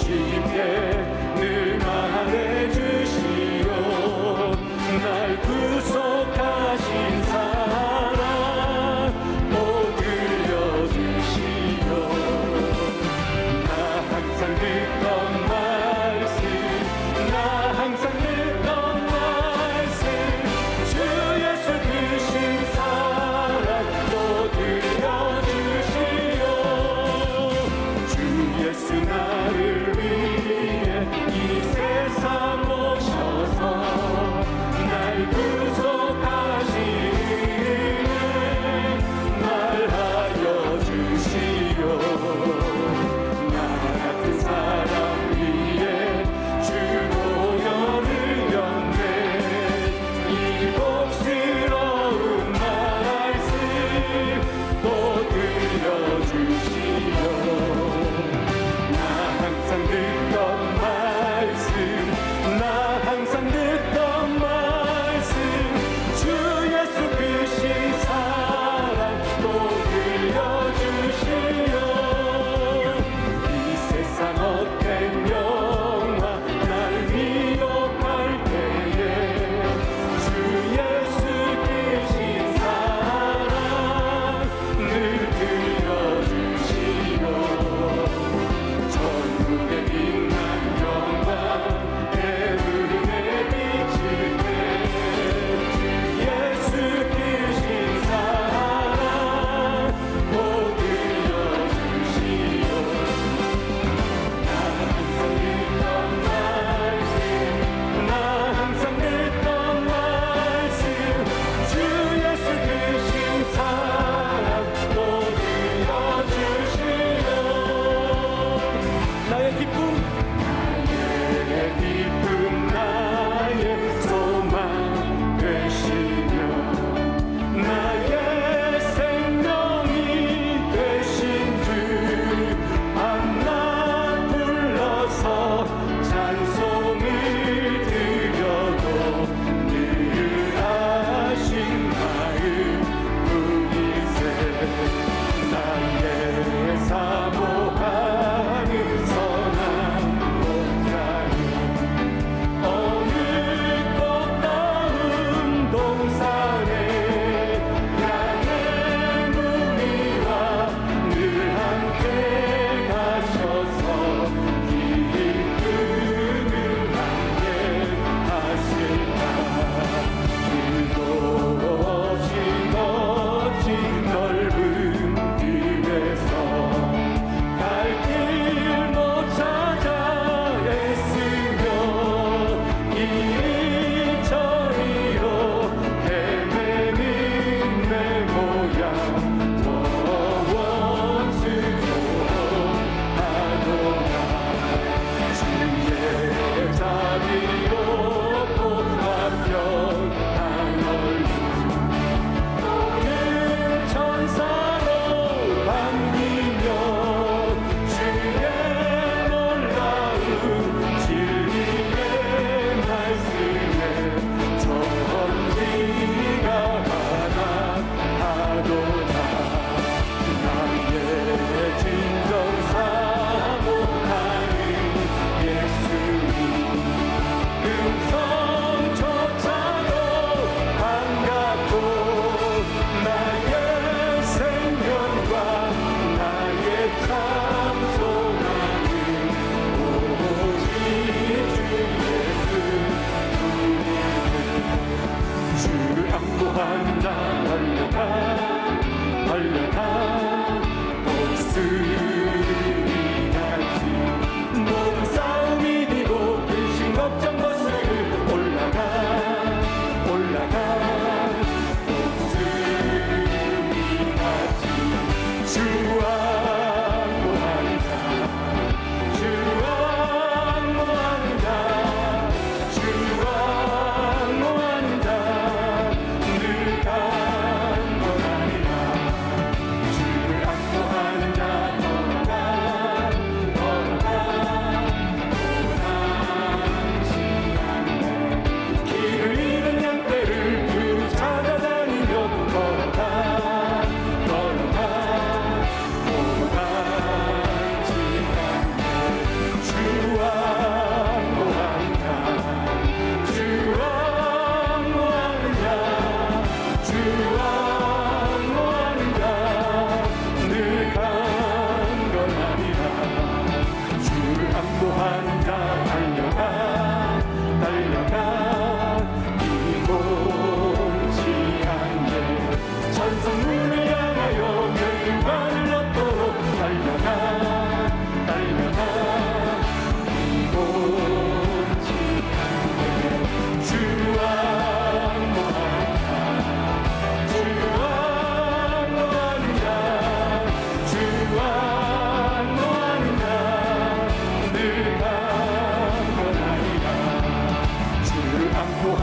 주님께 늘 말해주시오. 날 구속하신 사랑 못 들려주시오. 나 항상 듣던 말씀, 나 항상 듣던 말씀, 주 예수 크신 사랑 또 들려주시오. 주 예수 나를 위해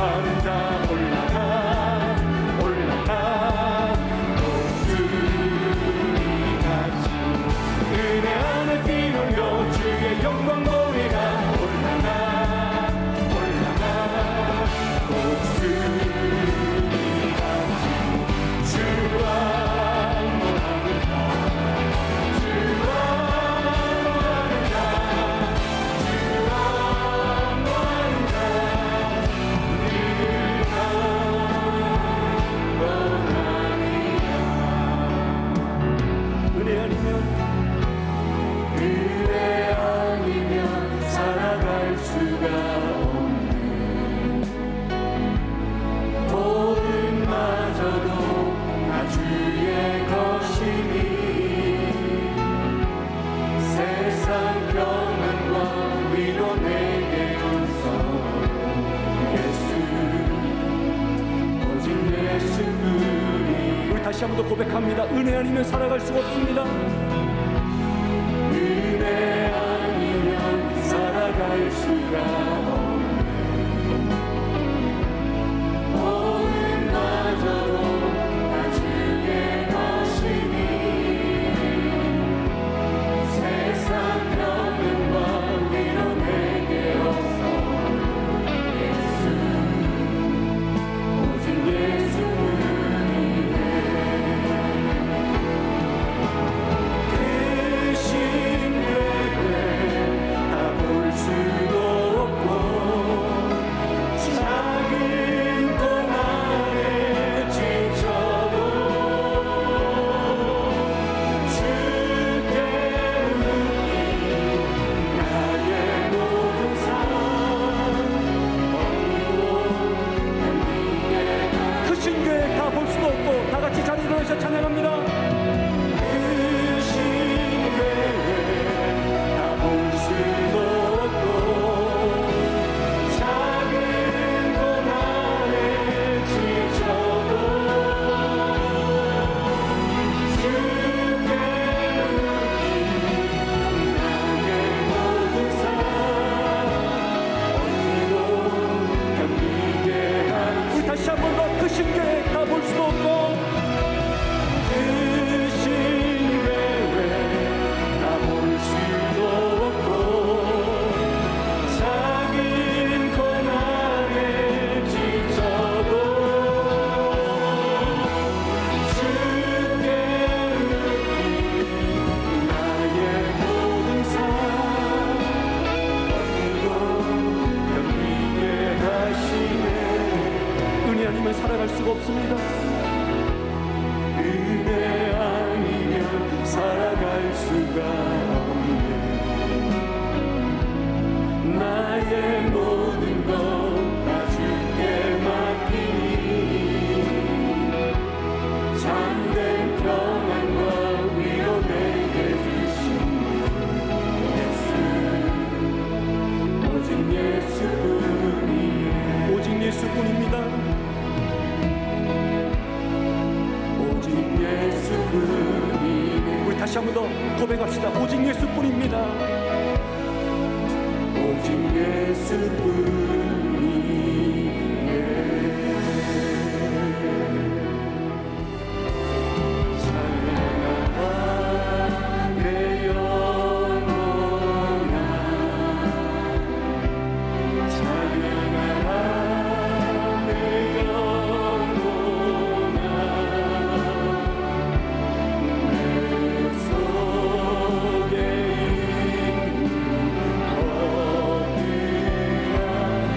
아름다 올라가 올라가 독수리 같이 은혜 안에 뛰놀며 주의 영광 보이라 올라가 올라가 독수리 같이 주 왕노하는가 주 왕노하는가 주 왕노하는가 은혜 아니면 살아갈 수가 없네 모든마저도 다 주의 것이니 세상 평안과 위로 내게 온서 예수 오직 예수뿐이 우리 다시 한 번 더 고백합니다. 은혜 아니면 살아갈 수가 없습니다. 은혜 아니면 살아갈 수가 없네 모든마저도 다 주의 것이니 세상 평안과 위로 내게 없어 예수 오직 예수뿐이네 대신 계획 다 볼 수도 없고 작은 꿈안에 지쳐도 주께 묻기 나의 모든 삶 버리고 견디게 크신 계획 다 볼 수도 없고 다 같이 자리 일어나셔 찬양합니다. 크신 계획 다 볼 수도 없고 작은 고난에 지쳐도 주께 묻기 나의 모든 삶 버리고 견디게 한 우리 다시 한 번 더 크신 계획 다 볼 수도 없고 크신 계획 다 볼 수도 없고 작은 고난에 지쳐도 주께 묻기 나의 모든 삶 버리고 견디게 하시네 은혜 아니면 살아갈 수가 없습니다. 은혜 아니면 살아갈 수가 없네 나의 모든 것 다 주께 맡기니 참된 평안과 위로 내게 주신 예수 오직 예수뿐이네 오직 예수뿐입니다. 오직 예수뿐이네 우리 다시 한 번 더 고백합시다. 오직 예수뿐입니다. 오직 예수뿐이네 찬양하라 내 영혼아 찬양하라 내 영혼아 내 속에 있는 것들아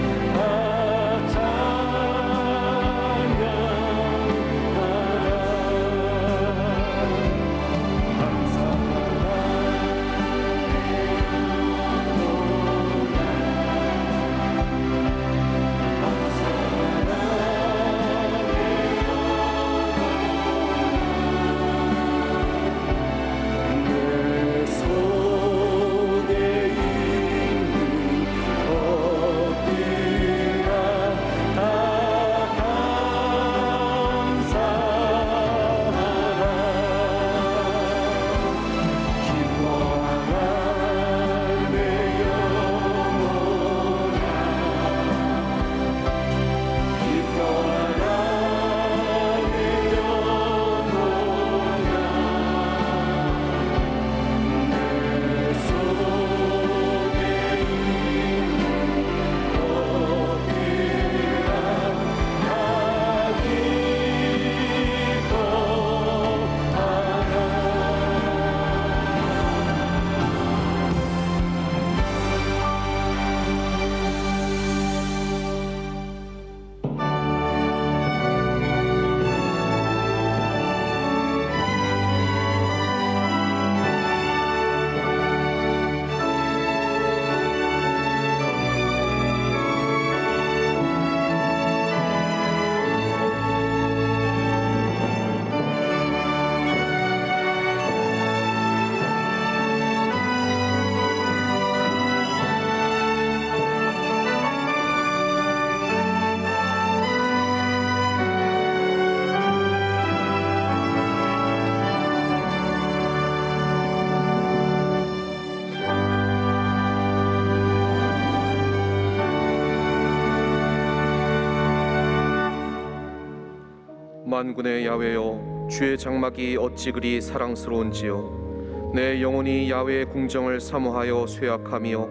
만군의 야훼여, 주의 장막이 어찌 그리 사랑스러운지요. 내 영혼이 야훼의 궁정을 사모하여 쇠약하며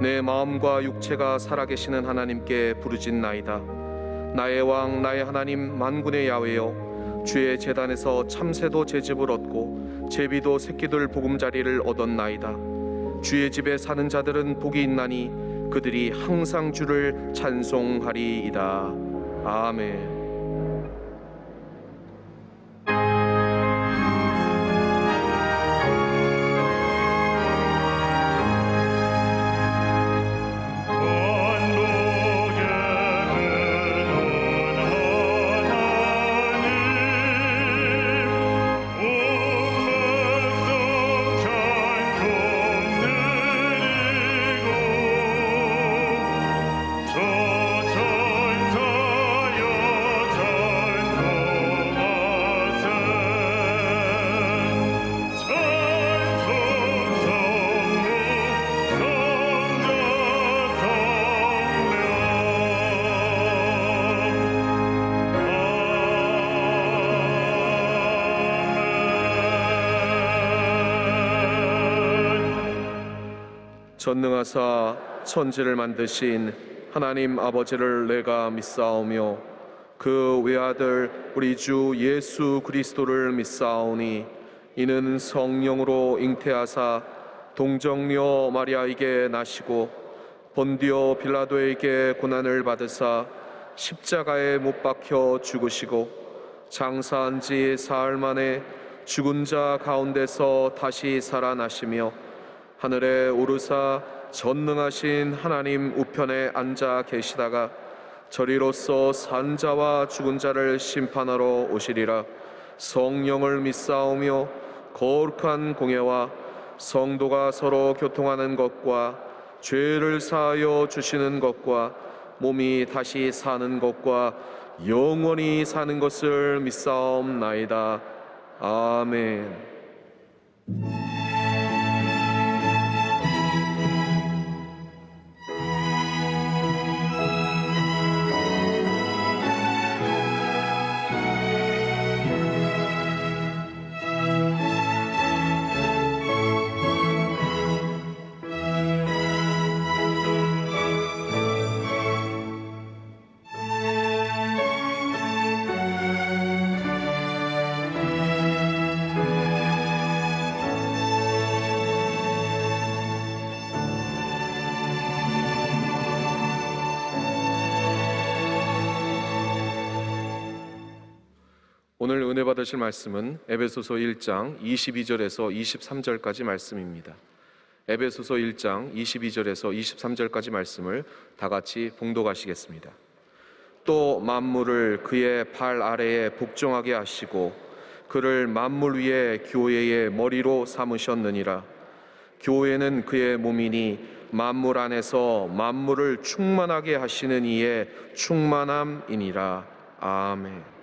내 마음과 육체가 살아계시는 하나님께 부르짖나이다. 나의 왕 나의 하나님 만군의 야훼여, 주의 제단에서 참새도 제집을 얻고 제비도 새끼들 보금자리를 얻었나이다. 주의 집에 사는 자들은 복이 있나니 그들이 항상 주를 찬송하리이다. 아멘. 전능하사 천지를 만드신 하나님 아버지를 내가 믿사오며 그 외아들 우리 주 예수 그리스도를 믿사오니 이는 성령으로 잉태하사 동정녀 마리아에게 나시고 본디오 빌라도에게 고난을 받으사 십자가에 못 박혀 죽으시고 장사한 지 사흘 만에 죽은 자 가운데서 다시 살아나시며 하늘에 오르사 전능하신 하나님 우편에 앉아 계시다가 저리로서 산 자와 죽은 자를 심판하러 오시리라. 성령을 믿사오며 거룩한 공예와 성도가 서로 교통하는 것과 죄를 사하여 주시는 것과 몸이 다시 사는 것과 영원히 사는 것을 믿사옵나이다. 아멘. 오늘 은혜 받으실 말씀은 에베소서 1장 22절에서 23절까지 말씀입니다. 에베소서 1장 22절에서 23절까지 말씀을 다 같이 봉독하시겠습니다. 또 만물을 그의 발 아래에 복종하게 하시고 그를 만물 위에 교회의 머리로 삼으셨느니라. 교회는 그의 몸이니 만물 안에서 만물을 충만하게 하시는 이의 충만함이니라. 아멘.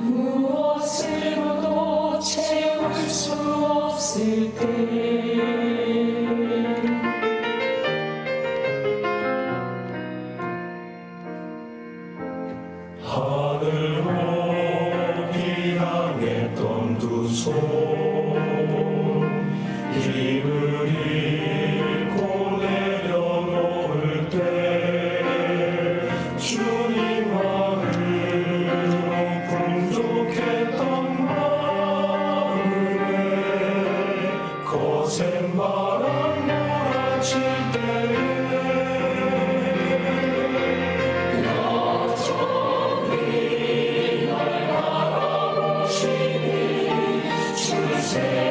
무엇으로도 채울 수 없을 때 하늘로 향했던 두 손 힘을 잃고 내려놓을 때 주님 마음으로 풍족했던 마음에 거센 바람 몰아칠 때에 여전히 날 바라보시니 주세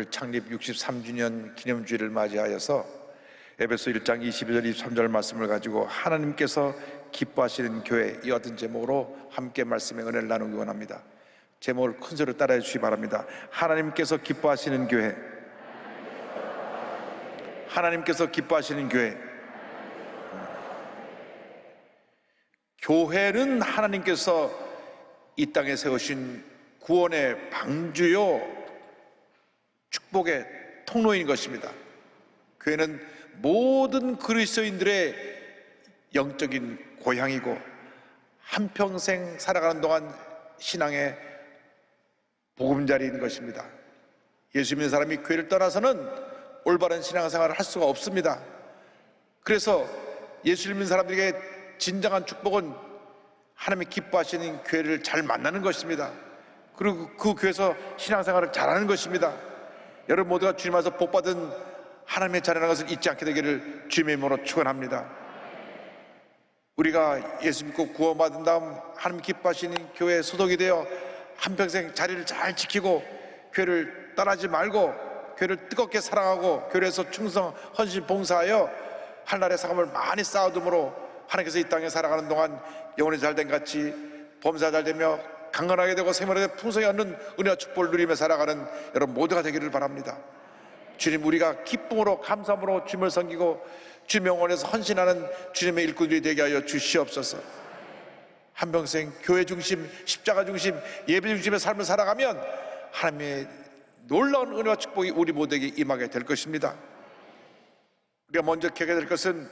창립 63주년 기념주일을 맞이하여서 에베소 1장 22절 23절 말씀을 가지고 하나님께서 기뻐하시는 교회, 이와 같은 제목으로 함께 말씀의 은혜를 나누기 원합니다. 제목을 큰 소리로 따라해 주시기 바랍니다. 하나님께서 기뻐하시는 교회, 하나님께서 기뻐하시는 교회. 교회는 하나님께서 이 땅에 세우신 구원의 방주요 축복의 통로인 것입니다. 교회는 모든 그리스도인들의 영적인 고향이고 한평생 살아가는 동안 신앙의 보금자리인 것입니다. 예수 믿는 사람이 교회를 떠나서는 올바른 신앙생활을 할 수가 없습니다. 그래서 예수 믿는 사람들에게 진정한 축복은 하나님이 기뻐하시는 교회를 잘 만나는 것입니다. 그리고 그 교회에서 신앙생활을 잘하는 것입니다. 여러분 모두가 주님 안에서 복받은 하나님의 자녀라는 것을 잊지 않게 되기를 주님의 이름으로 축원합니다. 우리가 예수 믿고 구원받은 다음 하나님 기뻐하시는 교회에 소속이 되어 한평생 자리를 잘 지키고 교회를 떠나지 말고 교회를 뜨겁게 사랑하고 교회에서 충성, 헌신, 봉사하여 한날의 상함을 많이 쌓아둠으로 하나님께서 이 땅에 살아가는 동안 영혼이 잘된 같이 범사 잘되며 강건하게 되고 생명에 풍성히 얻는 은혜와 축복을 누리며 살아가는 여러분 모두가 되기를 바랍니다. 주님, 우리가 기쁨으로 감사함으로 주님을 섬기고 주님의 영혼에서 헌신하는 주님의 일꾼들이 되게 하여 주시옵소서. 한평생 교회 중심, 십자가 중심, 예배 중심의 삶을 살아가면 하나님의 놀라운 은혜와 축복이 우리 모두에게 임하게 될 것입니다. 우리가 먼저 기억해야 될 것은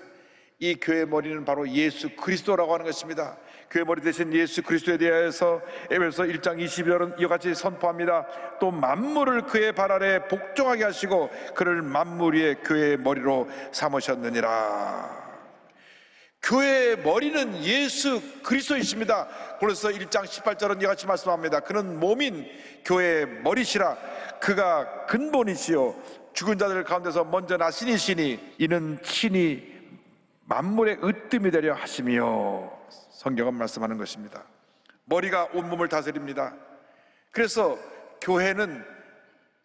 이 교회의 머리는 바로 예수 그리스도라고 하는 것입니다. 교회 머리 되신 예수 그리스도에 대하여서 에베소 1장 22절은 이와 같이 선포합니다. 또 만물을 그의 발 아래 복종하게 하시고 그를 만물 위에 그의 머리로 삼으셨느니라. 교회의 머리는 예수 그리스도이십니다. 고린도서 1장 18절은 이와 같이 말씀합니다. 그는 몸인 교회의 머리시라. 그가 근본이시요 죽은 자들 가운데서 먼저 나신 이시니 이는 친히 만물의 으뜸이 되려 하시며, 성경은 말씀하는 것입니다. 머리가 온몸을 다스립니다. 그래서 교회는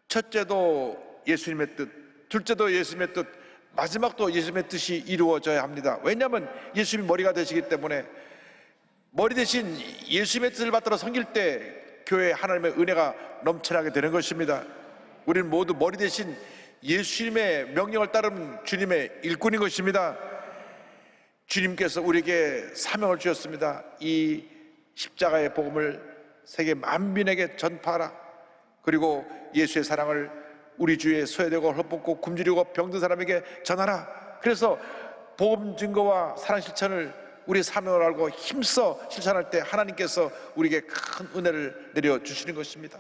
첫째도 예수님의 뜻, 둘째도 예수님의 뜻, 마지막도 예수님의 뜻이 이루어져야 합니다. 왜냐하면 예수님이 머리가 되시기 때문에 머리 대신 예수님의 뜻을 받들어 섬길 때 교회에 하나님의 은혜가 넘쳐나게 되는 것입니다. 우리는 모두 머리 대신 예수님의 명령을 따르는 주님의 일꾼인 것입니다. 주님께서 우리에게 사명을 주셨습니다. 이 십자가의 복음을 세계 만민에게 전파하라. 그리고 예수의 사랑을 우리 주위에 소외되고 헐벗고 굶주리고 병든 사람에게 전하라. 그래서 복음 증거와 사랑 실천을 우리의 사명을 알고 힘써 실천할 때 하나님께서 우리에게 큰 은혜를 내려주시는 것입니다.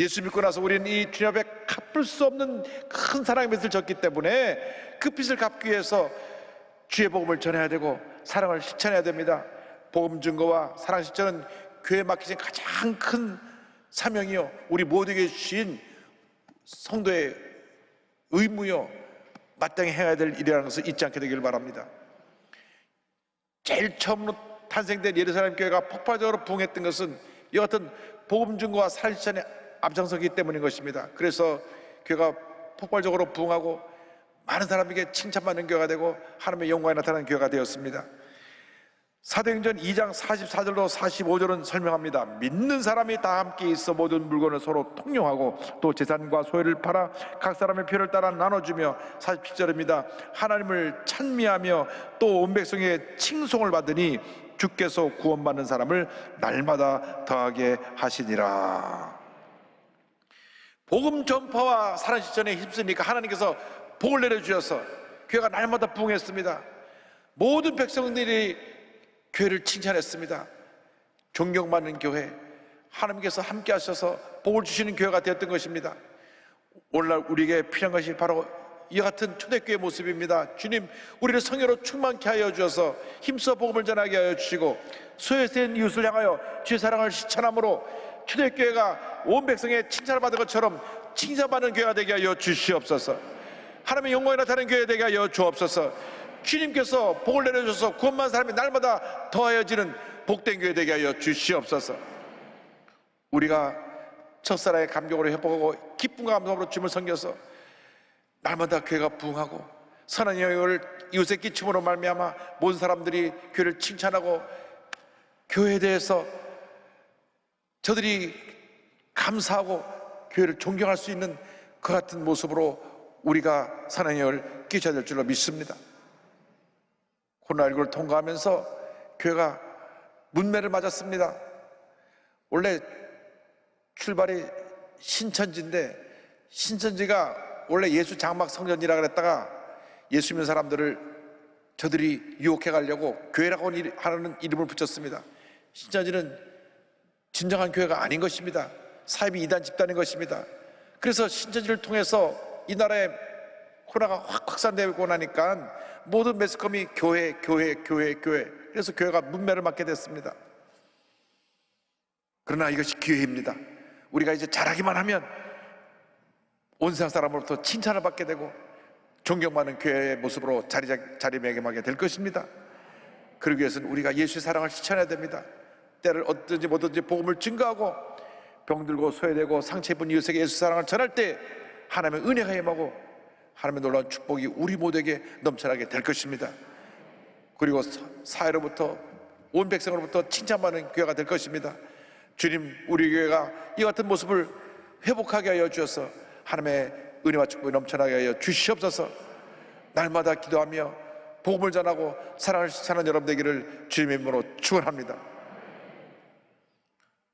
예수 믿고 나서 우리는 이 주님 앞에 갚을 수 없는 큰 사랑의 빚을 졌기 때문에 그 빚을 갚기 위해서 주의 복음을 전해야 되고 사랑을 실천해야 됩니다. 복음 증거와 사랑 실천은 교회에 맡기신 가장 큰 사명이요 우리 모두에게 주신 성도의 의무요 마땅히 해야 될 일이라는 것을 잊지 않게 되기를 바랍니다. 제일 처음으로 탄생된 예루살렘 교회가 폭발적으로 부흥했던 것은 이 같은 복음 증거와 사랑 실천에 앞장서기 때문인 것입니다. 그래서 교회가 폭발적으로 부흥하고 많은 사람에게 칭찬받는 교회가 되고 하나님의 영광이 나타나는 교회가 되었습니다. 사도행전 2장 44절로 45절은 설명합니다. 믿는 사람이 다 함께 있어 모든 물건을 서로 통용하고 또 재산과 소유를 팔아 각 사람의 필요를 따라 나눠주며, 47절입니다. 하나님을 찬미하며 또 온 백성의 칭송을 받으니 주께서 구원받는 사람을 날마다 더하게 하시니라. 복음 전파와 사랑 실천에 힘쓰니까 하나님께서 복을 내려주셔서 교회가 날마다 부흥했습니다. 모든 백성들이 교회를 칭찬했습니다. 존경받는 교회, 하나님께서 함께 하셔서 복을 주시는 교회가 되었던 것입니다. 오늘날 우리에게 필요한 것이 바로 이와 같은 초대교회의 모습입니다. 주님, 우리를 성령으로 충만케 하여 주셔서 힘써 복음을 전하게 하여 주시고 소외된 이웃을 향하여 주의 사랑을 실천함으로 초대교회가 온 백성의 칭찬을 받은 것처럼 칭찬받는 교회가 되게 하여 주시옵소서. 하나님의 영광이 나타나는 교회 되게 하여 주옵소서. 주님께서 복을 내려주셔서 구원받은 사람이 날마다 더하여지는 복된 교회 되게 하여 주시옵소서. 우리가 첫사랑의 감격으로 회복하고 기쁨과 감사로 주님을 섬겨서 날마다 교회가 부흥하고 선한 영향을 이웃에 끼침으로 말미암아 모든 사람들이 교회를 칭찬하고 교회에 대해서 저들이 감사하고 교회를 존경할 수 있는 그 같은 모습으로 우리가 선한 영향을 끼쳐야 될 줄로 믿습니다. 코로나19를 통과하면서 교회가 문매를 맞았습니다. 원래 출발이 신천지인데 신천지가 원래 예수 장막 성전이라 그랬다가 예수 믿는 사람들을 저들이 유혹해 가려고 교회라고 하는 이름을 붙였습니다. 신천지는 진정한 교회가 아닌 것입니다. 사이비 이단 집단인 것입니다. 그래서 신천지를 통해서 이 나라에 코로나가 확 확산되고 나니까 모든 매스컴이 교회. 그래서 교회가 문매를 맞게 됐습니다. 그러나 이것이 기회입니다. 우리가 이제 잘하기만 하면 온 세상 사람으로부터 칭찬을 받게 되고 존경받는 교회의 모습으로 자리매김하게 될 것입니다. 그러기 위해서는 우리가 예수의 사랑을 실천해야 됩니다. 때를 얻든지 뭐든지 복음을 증거하고 병들고 소외되고 상처 입은 이웃에게 예수 사랑을 전할 때 하나님의 은혜가 임하고 하나님의 놀라운 축복이 우리 모두에게 넘쳐나게 될 것입니다. 그리고 사회로부터 온 백성으로부터 칭찬받는 교회가 될 것입니다. 주님, 우리 교회가 이 같은 모습을 회복하게 하여 주셔서 하나님의 은혜와 축복이 넘쳐나게 하여 주시옵소서. 날마다 기도하며 복음을 전하고 사랑을 실천하는 여러분 되기를 주님의 이름으로 축원합니다.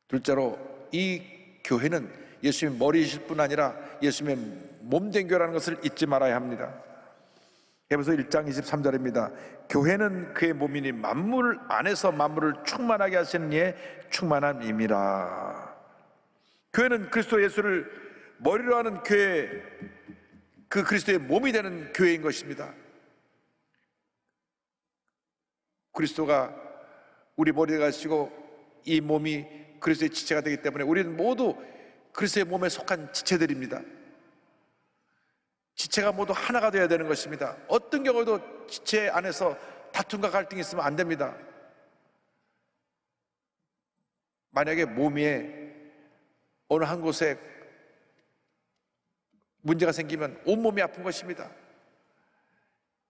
둘째로, 이 교회는 예수님의 머리이실 뿐 아니라 예수님의 몸된 교회라는 것을 잊지 말아야 합니다. 에베소 1장 23절입니다. 교회는 그의 몸이니 만물 안에서 만물을 충만하게 하시는 이의 충만함임이라. 교회는 그리스도 예수를 머리로 하는 교회, 그 그리스도의 몸이 되는 교회인 것입니다. 그리스도가 우리 머리가 되시고 이 몸이 그리스도의 지체가 되기 때문에 우리는 모두 그리스도의 몸에 속한 지체들입니다. 지체가 모두 하나가 되어야 되는 것입니다. 어떤 경우에도 지체 안에서 다툼과 갈등이 있으면 안 됩니다. 만약에 몸에 어느 한 곳에 문제가 생기면 온몸이 아픈 것입니다.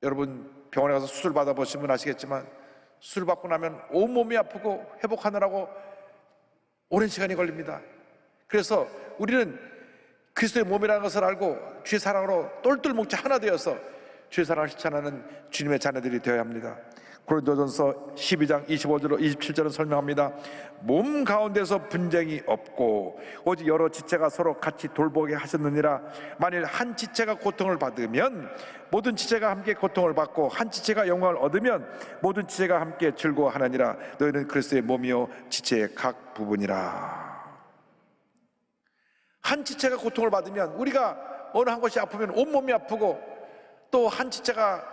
여러분 병원에 가서 수술 받아보시면 아시겠지만 수술 받고 나면 온몸이 아프고 회복하느라고 오랜 시간이 걸립니다. 그래서 우리는 그리스도의 몸이라는 것을 알고 주의 사랑으로 똘똘 뭉쳐 하나 되어서 주의 사랑을 실천하는 주님의 자녀들이 되어야 합니다. 고린도전서 12장 25절로 27절은 설명합니다. 몸 가운데서 분쟁이 없고 오직 여러 지체가 서로 같이 돌보게 하셨느니라. 만일 한 지체가 고통을 받으면 모든 지체가 함께 고통을 받고 한 지체가 영광을 얻으면 모든 지체가 함께 즐거워하느니라. 너희는 그리스도의 몸이요 지체의 각 부분이라. 한 지체가 고통을 받으면, 우리가 어느 한 곳이 아프면 온몸이 아프고 또 한 지체가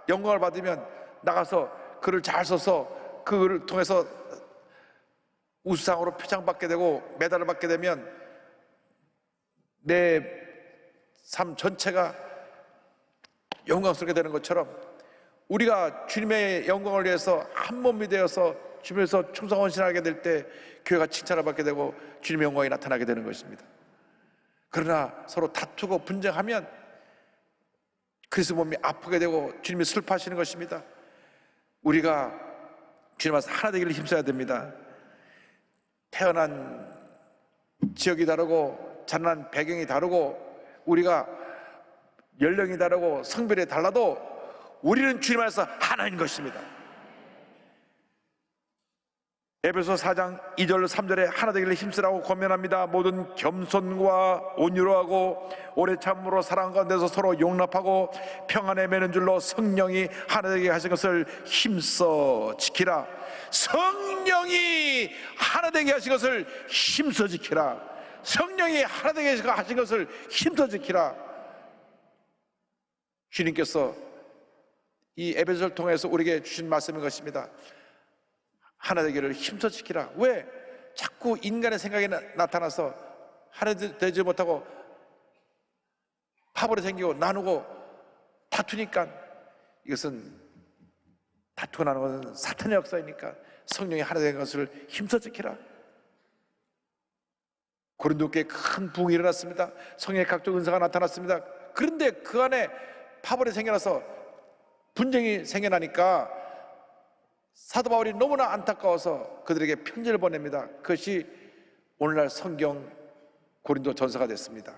영광을 받으면 나가서 글을 잘 써서 그를 통해서 우수상으로 표창받게 되고 메달을 받게 되면 내 삶 전체가 영광스럽게 되는 것처럼 우리가 주님의 영광을 위해서 한 몸이 되어서 주님에서 충성헌신하게 될 때 교회가 칭찬을 받게 되고 주님의 영광이 나타나게 되는 것입니다. 그러나 서로 다투고 분쟁하면 그리스도 몸이 아프게 되고 주님이 슬퍼하시는 것입니다. 우리가 주님 앞에서 하나 되기를 힘써야 됩니다. 태어난 지역이 다르고 자란 배경이 다르고 우리가 연령이 다르고 성별이 달라도 우리는 주님 안에서 하나인 것입니다. 에베소 4장 2절 3절에 하나 되기를 힘쓰라고 권면합니다. 모든 겸손과 온유로하고 오래 참음으로 사랑 가운데서 서로 용납하고 평안에 매는 줄로 성령이 하나 되게 하신 것을 힘써 지키라. 성령이 하나 되게 하신 것을 힘써 지키라. 성령이 하나 되게 하신 것을 힘써 지키라. 주님께서 이 에베소를 통해서 우리에게 주신 말씀인 것입니다. 하나 되기를 힘써 지키라. 왜? 자꾸 인간의 생각이 나타나서 하나 되지 못하고 파벌이 생기고 나누고 다투니까, 이것은 다투고 나누는 것은 사탄의 역사이니까 성령이 하나 된 것을 힘써 지키라. 고린도 교회에 큰 부흥이 일어났습니다. 성령의 각종 은사가 나타났습니다. 그런데 그 안에 파벌이 생겨나서 분쟁이 생겨나니까 사도 바울이 너무나 안타까워서 그들에게 편지를 보냅니다. 그것이 오늘날 성경 고린도 전서가 됐습니다.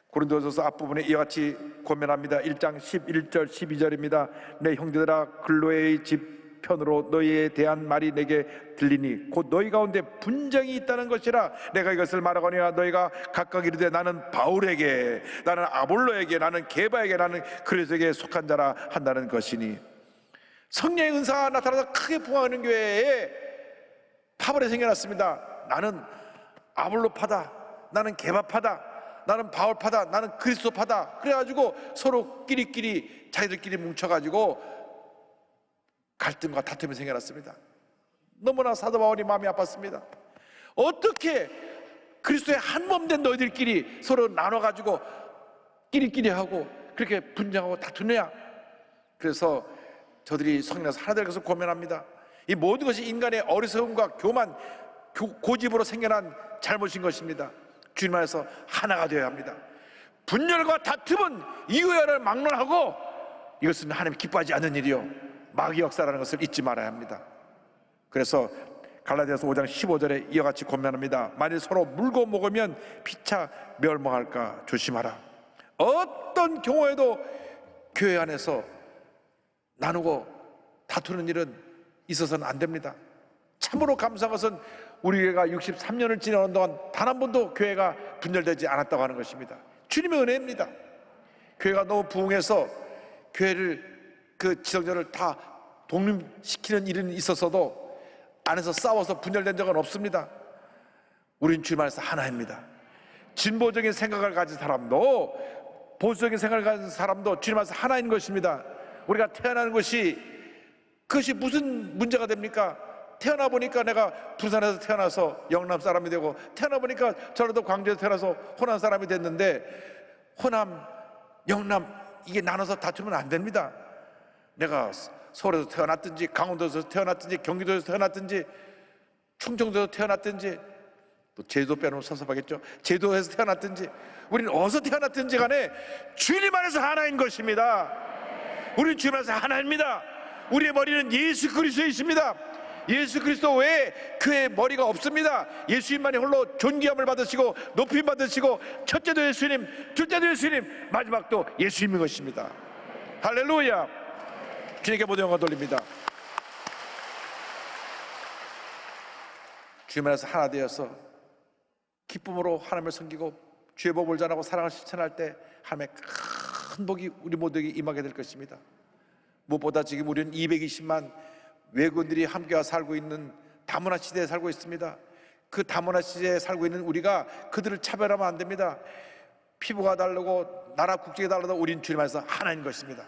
고린도 전서 앞부분에 이와 같이 고면합니다. 1장 11절 12절입니다. 내 형제들아, 글로의 집 편으로 너희에 대한 말이 내게 들리니 곧 너희 가운데 분쟁이 있다는 것이라. 내가 이것을 말하거니와 너희가 각각 이르되 나는 바울에게, 나는 아볼로에게, 나는 게바에게, 나는 그리스도에게 속한 자라 한다는 것이니. 성령의 은사가 나타나서 크게 부흥하는 교회에 파벌이 생겨났습니다. 나는 아볼로파다, 나는 게바파다, 나는 바울파다, 나는 그리스도파다. 그래가지고 서로 끼리끼리 자기들끼리 뭉쳐가지고 갈등과 다툼이 생겨났습니다. 너무나 사도 바울이 마음이 아팠습니다. 어떻게 그리스도의 한 몸 된 너희들끼리 서로 나눠가지고 끼리끼리 하고 그렇게 분쟁하고 다투느냐. 그래서 저들이 성령에서 하나 될 것을 고면합니다. 이 모든 것이 인간의 어리석음과 교만, 고집으로 생겨난 잘못인 것입니다. 주님 안에서 하나가 되어야 합니다. 분열과 다툼은 이유야를 막론하고 이것은 하나님 기뻐하지 않는 일이요 마귀 역사라는 것을 잊지 말아야 합니다. 그래서 갈라디아서 5장 15절에 이와 같이 권면합니다. 만일 서로 물고 먹으면 피차 멸망할까 조심하라. 어떤 경우에도 교회 안에서 나누고 다투는 일은 있어서는 안 됩니다. 참으로 감사한 것은 우리 교회가 63년을 지나는 동안 단 한 번도 교회가 분열되지 않았다고 하는 것입니다. 주님의 은혜입니다. 교회가 너무 부흥해서 교회를 그 지성전을 다 독립시키는 일은 있었어도 안에서 싸워서 분열된 적은 없습니다. 우린 주님 안에서 하나입니다. 진보적인 생각을 가진 사람도 보수적인 생각을 가진 사람도 주님 안에서 하나인 것입니다. 우리가 태어나는 것이 그것이 무슨 문제가 됩니까? 태어나 보니까 내가 부산에서 태어나서 영남 사람이 되고 태어나 보니까 저라도 광주에서 태어나서 호남 사람이 됐는데 호남, 영남 이게 나눠서 다투면 안 됩니다. 내가 서울에서 태어났든지 강원도에서 태어났든지 경기도에서 태어났든지 충청도에서 태어났든지 또 제주도 빼놓으면 섭섭하겠죠. 제주도에서 태어났든지 우리는 어디서 태어났든지 간에 주님 안에서 하나인 것입니다. 우리는 주님 안에서 하나입니다. 우리의 머리는 예수 그리스도에 있습니다. 예수 그리스도 외에 그의 머리가 없습니다. 예수님만이 홀로 존귀함을 받으시고 높임 받으시고 첫째도 예수님, 둘째도 예수님, 마지막도 예수님인 것입니다. 할렐루야. 주님께 모든 영광 돌립니다. 주님 안에서 하나 되어서 기쁨으로 하나님을 섬기고 주의 법을 전하고 사랑을 실천할 때 하나님의 큰 복이 우리 모두에게 임하게 될 것입니다. 무엇보다 지금 우리는 220만 외국인들이 함께와 살고 있는 다문화 시대에 살고 있습니다. 그 다문화 시대에 살고 있는 우리가 그들을 차별하면 안 됩니다. 피부가 다르고 나라 국적이 달라도 우린 주님 안에서 하나인 것입니다.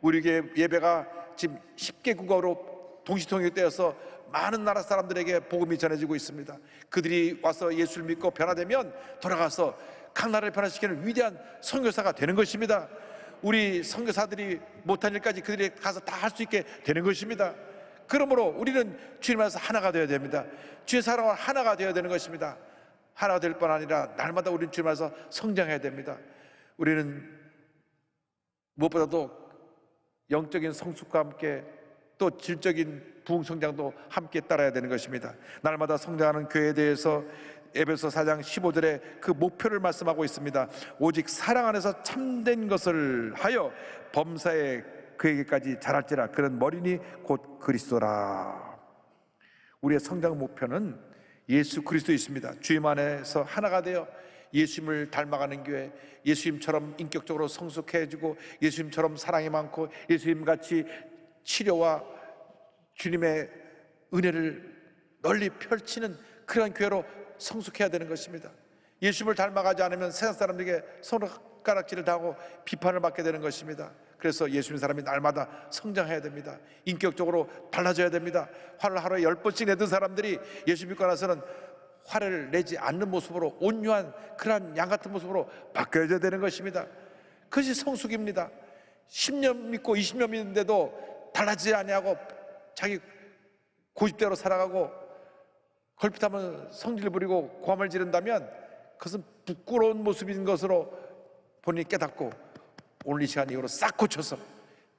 우리 교회 예배가 지금 10개 국어로 동시통역되어서 많은 나라 사람들에게 복음이 전해지고 있습니다. 그들이 와서 예수를 믿고 변화되면 돌아가서 각 나라를 변화시키는 위대한 선교사가 되는 것입니다. 우리 선교사들이 못한 일까지 그들이 가서 다 할 수 있게 되는 것입니다. 그러므로 우리는 주님 안에서 하나가 되어야 됩니다. 주의 사랑과 하나가 되어야 되는 것입니다. 하나가 될 뿐 아니라 날마다 우리는 주님 안에서 성장해야 됩니다. 우리는 무엇보다도 영적인 성숙과 함께 또 질적인 부흥 성장도 함께 따라야 되는 것입니다. 날마다 성장하는 교회에 대해서 에베소 4장 15절에 그 목표를 말씀하고 있습니다. 오직 사랑 안에서 참된 것을 하여 범사에 그에게까지 자랄지라. 그런 머리니 곧 그리스도라. 우리의 성장 목표는 예수 그리스도에 있습니다. 주님 안에서 하나가 되어 예수님을 닮아가는 교회, 예수님처럼 인격적으로 성숙해지고 예수님처럼 사랑이 많고 예수님같이 치료와 주님의 은혜를 널리 펼치는 그런 교회로 성숙해야 되는 것입니다. 예수님을 닮아가지 않으면 세상 사람들에게 손가락질을 당하고 비판을 받게 되는 것입니다. 그래서 예수님 사람이 날마다 성장해야 됩니다. 인격적으로 달라져야 됩니다. 화를 하루에 10번씩 내던 사람들이 예수 믿고 나서는 화를 내지 않는 모습으로 온유한 그러한 양 같은 모습으로 바뀌어야 되는 것입니다. 그것이 성숙입니다. 10년 믿고 20년 믿는데도 달라지지 아니하고 자기 고집대로 살아가고 걸핏하면 성질 부리고 고함을 지른다면 그것은 부끄러운 모습인 것으로 본인이 깨닫고 오늘 이 시간 이후로 싹 고쳐서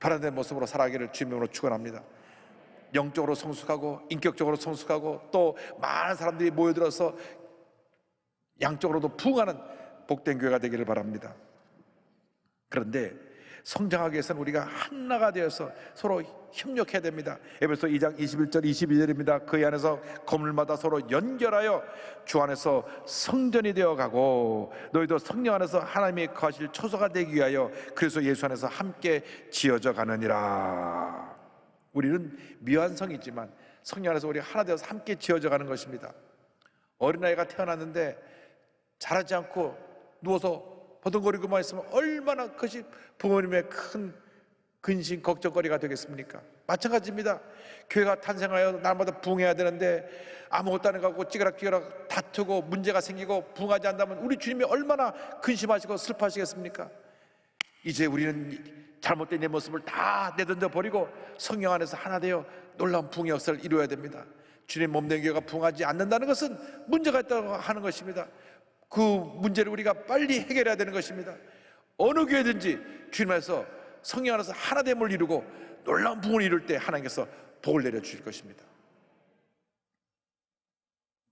변화된 모습으로 살아가기를 주님으로 축원합니다. 영적으로 성숙하고 인격적으로 성숙하고 또 많은 사람들이 모여들어서 양적으로도 부흥하는 복된 교회가 되기를 바랍니다. 그런데 성장하기 위해서는 우리가 하나가 되어서 서로 협력해야 됩니다. 에베소 2장 21절 22절입니다. 그 안에서 건물마다 서로 연결하여 주 안에서 성전이 되어가고 너희도 성령 안에서 하나님이 거하실 초소가 되기 위하여 그래서 예수 안에서 함께 지어져 가느니라. 우리는 미완성이지만 성령 안에서 우리가 하나 되어서 함께 지어져 가는 것입니다. 어린아이가 태어났는데 자라지 않고 누워서 버둥거리고만 있으면 얼마나 그것이 부모님의 큰 근심 걱정거리가 되겠습니까? 마찬가지입니다. 교회가 탄생하여 날마다 부흥해야 되는데 아무것도 안 해가고 찌그락찌그락 다투고 문제가 생기고 부흥하지 않다면 우리 주님이 얼마나 근심하시고 슬퍼하시겠습니까? 이제 우리는 잘못된 내 모습을 다 내던져 버리고 성령 안에서 하나 되어 놀라운 부흥의 역사를 이루어야 됩니다. 주님 몸된 교회가 부흥하지 않는다는 것은 문제가 있다고 하는 것입니다. 그 문제를 우리가 빨리 해결해야 되는 것입니다. 어느 교회든지 주님 안에서 성령 안에서 하나됨을 이루고 놀라운 부흥을 이룰 때 하나님께서 복을 내려주실 것입니다.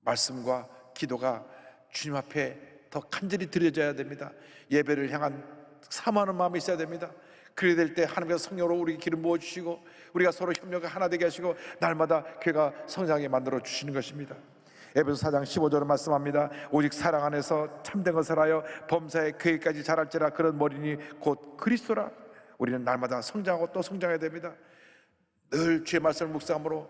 말씀과 기도가 주님 앞에 더 간절히 드려져야 됩니다. 예배를 향한 사모하는 마음이 있어야 됩니다. 그래야 될 때 하나님께서 성령으로 우리 기름 부어주시고 우리가 서로 협력을 하나 되게 하시고 날마다 교회가 성장하게 만들어 주시는 것입니다. 에베소 4장 15절은 말씀합니다. 오직 사랑 안에서 참된 것을 하여 범사의 교회까지 자랄지라. 그런 머리니 곧 그리스도라. 우리는 날마다 성장하고 또 성장해야 됩니다. 늘 주의 말씀을 묵상함으로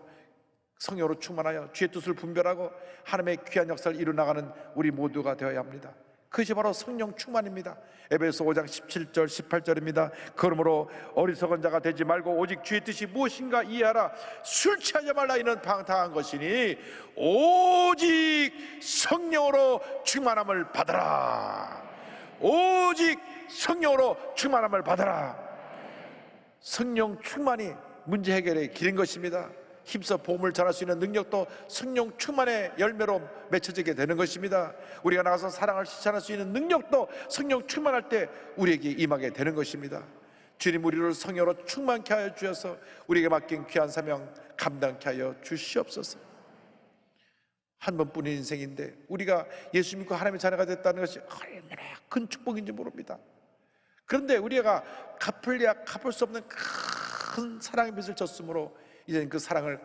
성령으로 충만하여 주의 뜻을 분별하고 하나님의 귀한 역사를 이루어나가는 우리 모두가 되어야 합니다. 그것이 바로 성령 충만입니다. 에베소 5장 17절 18절입니다. 그러므로 어리석은 자가 되지 말고 오직 주의 뜻이 무엇인가 이해하라. 술 취하지 말라. 이는 방탕한 것이니 오직 성령으로 충만함을 받아라. 오직 성령으로 충만함을 받아라. 성령 충만이 문제 해결의 길인 것입니다. 힘써 복음을 전할 수 있는 능력도 성령 충만의 열매로 맺혀지게 되는 것입니다. 우리가 나가서 사랑을 실천할 수 있는 능력도 성령 충만할 때 우리에게 임하게 되는 것입니다. 주님 우리를 성령으로 충만케 하여 주셔서 우리에게 맡긴 귀한 사명 감당케 하여 주시옵소서. 한 번뿐인 인생인데 우리가 예수 믿고 하나님의 자녀가 됐다는 것이 얼마나 큰 축복인지 모릅니다. 그런데 우리가 갚을 수 없는 큰 사랑의 빚을 졌으므로 이제는 그 사랑을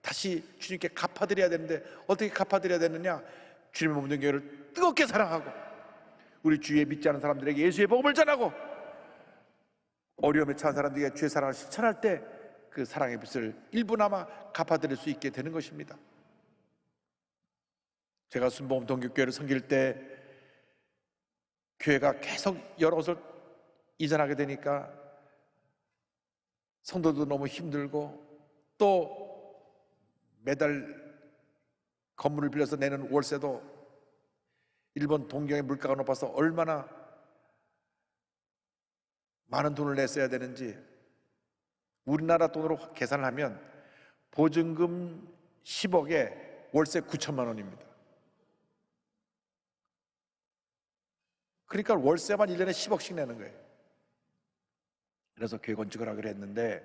다시 주님께 갚아드려야 되는데 어떻게 갚아드려야 되느냐? 주님의 몸된 교회를 뜨겁게 사랑하고 우리 주위에 믿지 않은 사람들에게 예수의 복음을 전하고 어려움에 처한 사람들에게 주의 사랑을 실천할 때 그 사랑의 빚을 일부나마 갚아드릴 수 있게 되는 것입니다. 제가 순복음 동교교회를 섬길 때 교회가 계속 여러 곳을 이전하게 되니까 성도도 너무 힘들고 또 매달 건물을 빌려서 내는 월세도 일본 동경의 물가가 높아서 얼마나 많은 돈을 냈어야 되는지 우리나라 돈으로 계산을 하면 보증금 10억에 월세 9천만 원입니다. 그러니까 월세만 1년에 10억씩 내는 거예요. 그래서 교회 건축을 하기로 했는데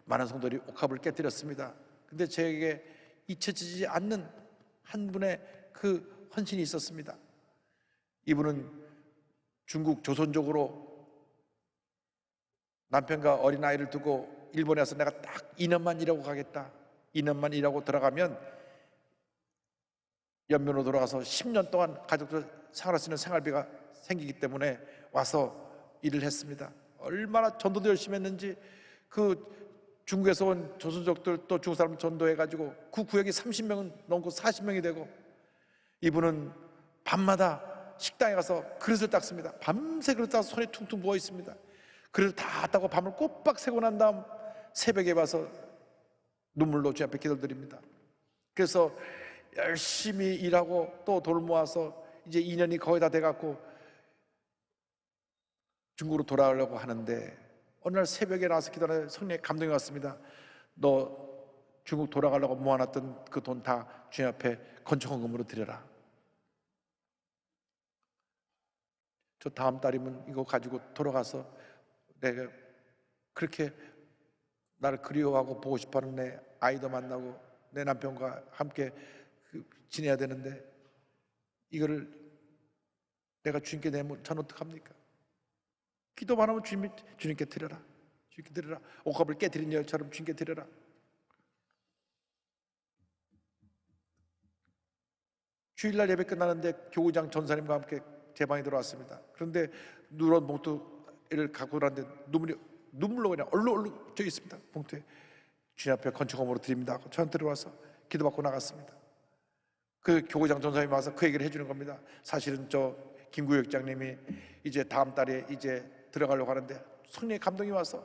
많은 성도들이 옥합을 깨뜨렸습니다. 근데 저에게 잊혀지지 않는 한 분의 그 헌신이 있었습니다. 이분은 중국 조선족으로 남편과 어린아이를 두고 일본에 와서 내가 딱 2년만 일하고 가겠다. 2년만 일하고 들어가면 연면으로 돌아가서 10년 동안 가족들 생활할 수 있는 생활비가 생기기 때문에 와서 일을 했습니다. 얼마나 전도도 열심히 했는지 그 중국에서 온 조선족들 또 중국 사람 전도해가지고 그 구역이 30명은 넘고 40명이 되고 이분은 밤마다 식당에 가서 그릇을 닦습니다. 밤새 그릇 닦아서 손이 퉁퉁 부어 있습니다. 그릇을 다 닦고 밤을 꼬박 새고 난 다음 새벽에 와서 눈물로 주 앞에 기도드립니다. 그래서 열심히 일하고 또 돈을 모아서 이제 2년이 거의 다 돼갖고 중국으로 돌아가려고 하는데 어느 날 새벽에 나와서 기도하는데 성령의 감동이 왔습니다. 너 중국 돌아가려고 모아놨던 그 돈 다 주님 앞에 건축헌금으로 드려라. 저 다음 달이면 이거 가지고 돌아가서 내가 그렇게 나를 그리워하고 보고 싶어하는 내 아이도 만나고 내 남편과 함께 지내야 되는데 이거를 내가 주님께 내면 전 어떡합니까? 기도만 하면 주님께 드려라. 주님께 드려라. 옥합을 깨뜨린 여처럼 주님께 드려라. 주일날 예배 끝나는데 교구장 전사님과 함께 제 방에 들어왔습니다. 그런데 누런 봉투를 갖고 들어왔는데 눈물로 그냥 얼룩얼룩 져 있습니다. 봉투에. 주님 앞에 건축업으로 드립니다 하고 저한테 들어와서 기도받고 나갔습니다. 그 교구장 전사님이 와서 그 얘기를 해주는 겁니다. 사실은 저 김구역장님이 이제 다음 달에 이제 들어가려고 하는데 성령의 감동이 와서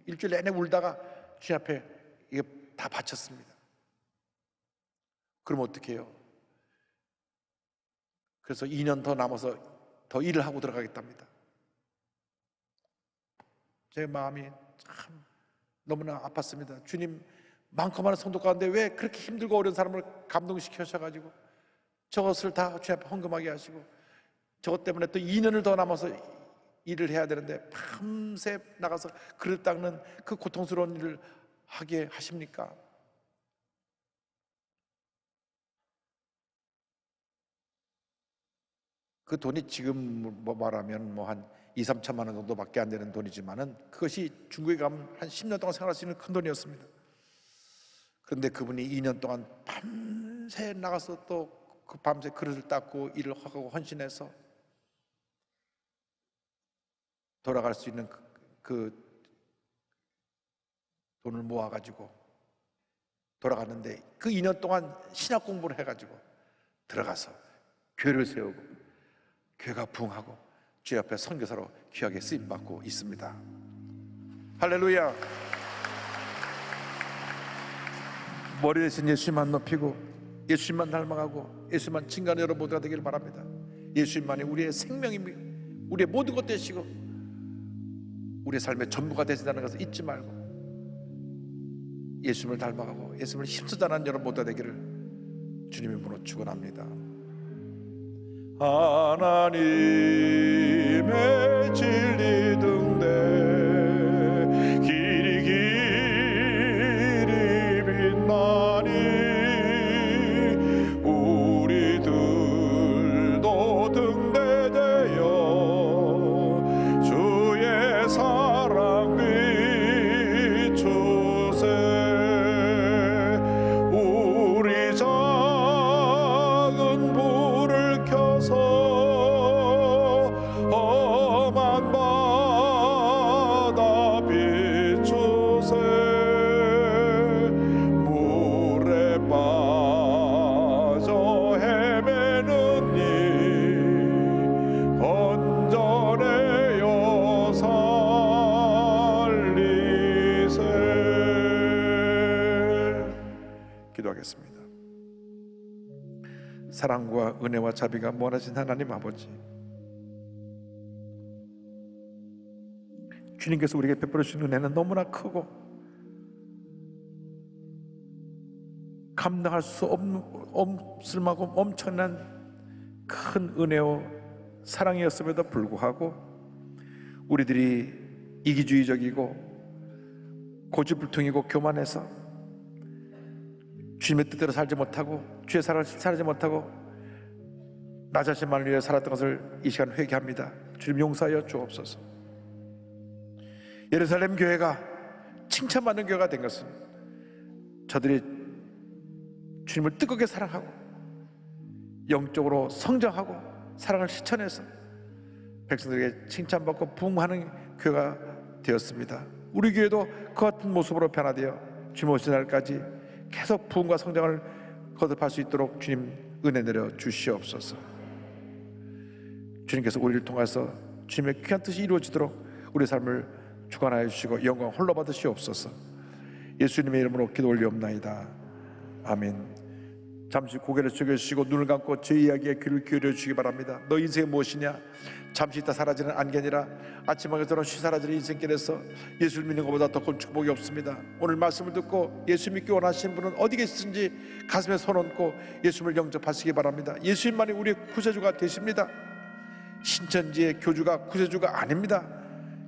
일주일 내내 울다가 주님 앞에 이게 다 바쳤습니다. 그럼 어떻게 해요? 그래서 2년 더 남아서 더 일을 하고 들어가겠답니다. 제 마음이 참 너무나 아팠습니다. 주님 많고 많은 성도 가운데 왜 그렇게 힘들고 어려운 사람을 감동시켜셔가지고 저것을 다 주님 앞에 헌금하게 하시고 저것 때문에 또 2년을 더 남아서 일을 해야 되는데 밤새 나가서 그릇 닦는 그 고통스러운 일을 하게 하십니까? 그 돈이 지금 뭐 말하면 뭐 한 2, 3천만 원 정도밖에 안 되는 돈이지만은 그것이 중국에 가면 한 10년 동안 생활할 수 있는 큰 돈이었습니다. 그런데 그분이 2년 동안 밤새 나가서 또 그 밤새 그릇을 닦고 일을 하고 헌신해서 돌아갈 수 있는 그 돈을 모아가지고 돌아갔는데 그 2년 동안 신학 공부를 해가지고 들어가서 교회를 세우고 교회가 부흥하고 주 앞에 선교사로 귀하게 쓰임받고 있습니다. 할렐루야. 머리 대신 예수님만 높이고 예수님만 닮아가고 예수님만 증거하는 여러분 모두가 되기를 바랍니다. 예수님만이 우리의 생명입니다. 우리의 모든 것 되시고 우리의 삶의 전부가 되신다는 것을 잊지 말고 예수님을 닮아가고 예수님을 힘쓰자는 여러분 모두가 되기를 주님의 이름으로 축원합니다. 하나님의 진리 등대 길이 길이 빛나니 우리들도 등대되어 주의 사랑 비추세 우리 작은 불을 켜서 험한 바다 비추세 물에 빠져 헤매는 이 건져내어 살리세. 기도하겠습니다. 사랑과 은혜와 자비가 무한하신 하나님 아버지, 주님께서 우리에게 베풀어 주신 은혜는 너무나 크고 감당할 수 없을 만큼 엄청난 큰 은혜와 사랑이었음에도 불구하고 우리들이 이기주의적이고 고집불통이고 교만해서 주님의 뜻대로 살지 못하고 주의 사랑을 살지 못하고 나 자신만을 위해 살았던 것을 이 시간 회개합니다. 주님 용서하여 주옵소서. 예루살렘 교회가 칭찬받는 교회가 된 것은 저들이 주님을 뜨겁게 사랑하고 영적으로 성장하고 사랑을 실천해서 백성들에게 칭찬받고 부흥하는 교회가 되었습니다. 우리 교회도 그 같은 모습으로 변화되어 주님 오신 날까지 계속 부흥과 성장을 거듭할 수 있도록 주님 은혜 내려 주시옵소서. 주님께서 우리를 통해서 주님의 귀한 뜻이 이루어지도록 우리 삶을 주관하여 주시고 영광 홀로 받으시옵소서. 예수님의 이름으로 기도 올리옵나이다. 아멘. 잠시 고개를 숙여주시고 눈을 감고 제 이야기에 귀를 기울여 주시기 바랍니다. 너 인생이 무엇이냐? 잠시 있다 사라지는 안개니라. 아침하게처럼 쉬 사라지는 인생길에서 예수를 믿는 것보다 더 큰 축복이 없습니다. 오늘 말씀을 듣고 예수 믿기 원하시는 분은 어디 계시든지 가슴에 손 얹고 예수님을 영접하시기 바랍니다. 예수님만이 우리의 구세주가 되십니다. 신천지의 교주가 구세주가 아닙니다.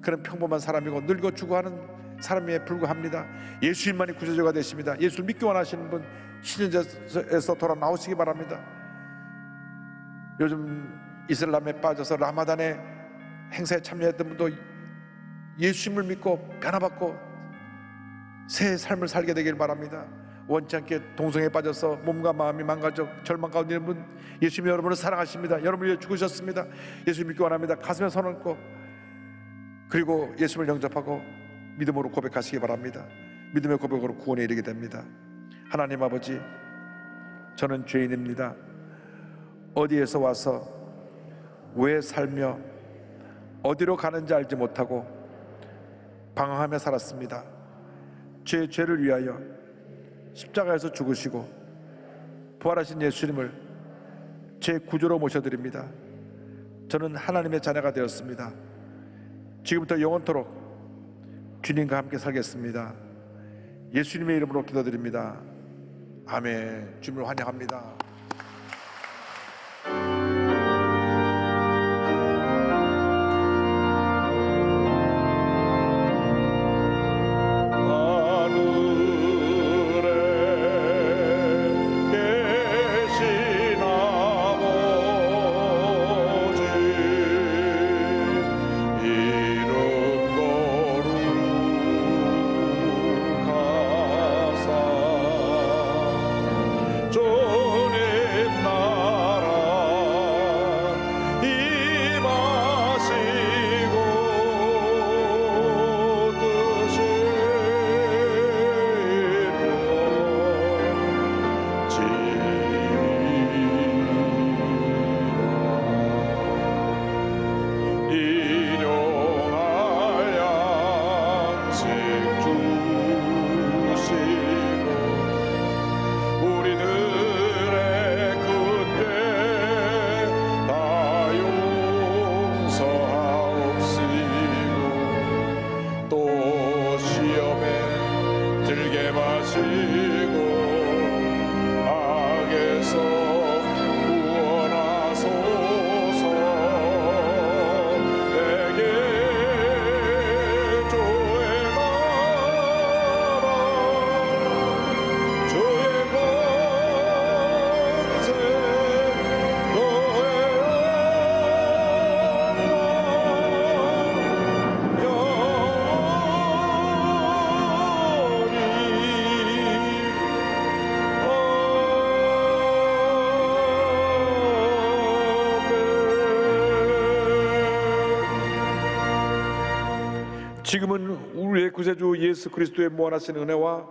그런 평범한 사람이고 늙어 죽어하는 사람에 불과합니다. 예수님만이 구세주가 되십니다. 예수 믿기 원하시는 분 신천지에서 돌아 나오시기 바랍니다. 요즘 이슬람에 빠져서 라마단의 행사에 참여했던 분도 예수님을 믿고 변화받고 새 삶을 살게 되길 바랍니다. 원치 않게 동성애에 빠져서 몸과 마음이 망가져 절망 가운데 있는 분, 예수님이 여러분을 사랑하십니다. 여러분을 위해 죽으셨습니다. 예수 믿기 원합니다. 가슴에 손 얹고 그리고 예수님을 영접하고 믿음으로 고백하시기 바랍니다. 믿음의 고백으로 구원에 이르게 됩니다. 하나님 아버지, 저는 죄인입니다. 어디에서 와서 왜 살며 어디로 가는지 알지 못하고 방황하며 살았습니다. 제 죄를 위하여 십자가에서 죽으시고 부활하신 예수님을 제 구주로 모셔드립니다. 저는 하나님의 자녀가 되었습니다. 지금부터 영원토록 주님과 함께 살겠습니다. 예수님의 이름으로 기도드립니다. 아멘. 주님을 환영합니다. 지금은 우리의 구세주 예수 그리스도의 무한하신 은혜와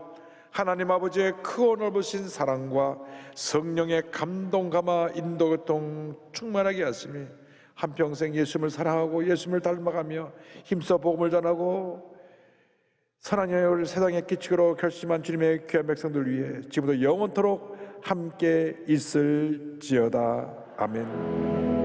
하나님 아버지의 크고 넓으신 사랑과 성령의 감동 감화 인도 교통 충만하게 하심이 한평생 예수님을 사랑하고 예수님을 닮아가며 힘써 복음을 전하고 선한 영향을 세상에 끼치기로 결심한 주님의 귀한 백성들 위해 지금부터 영원토록 함께 있을지어다. 아멘.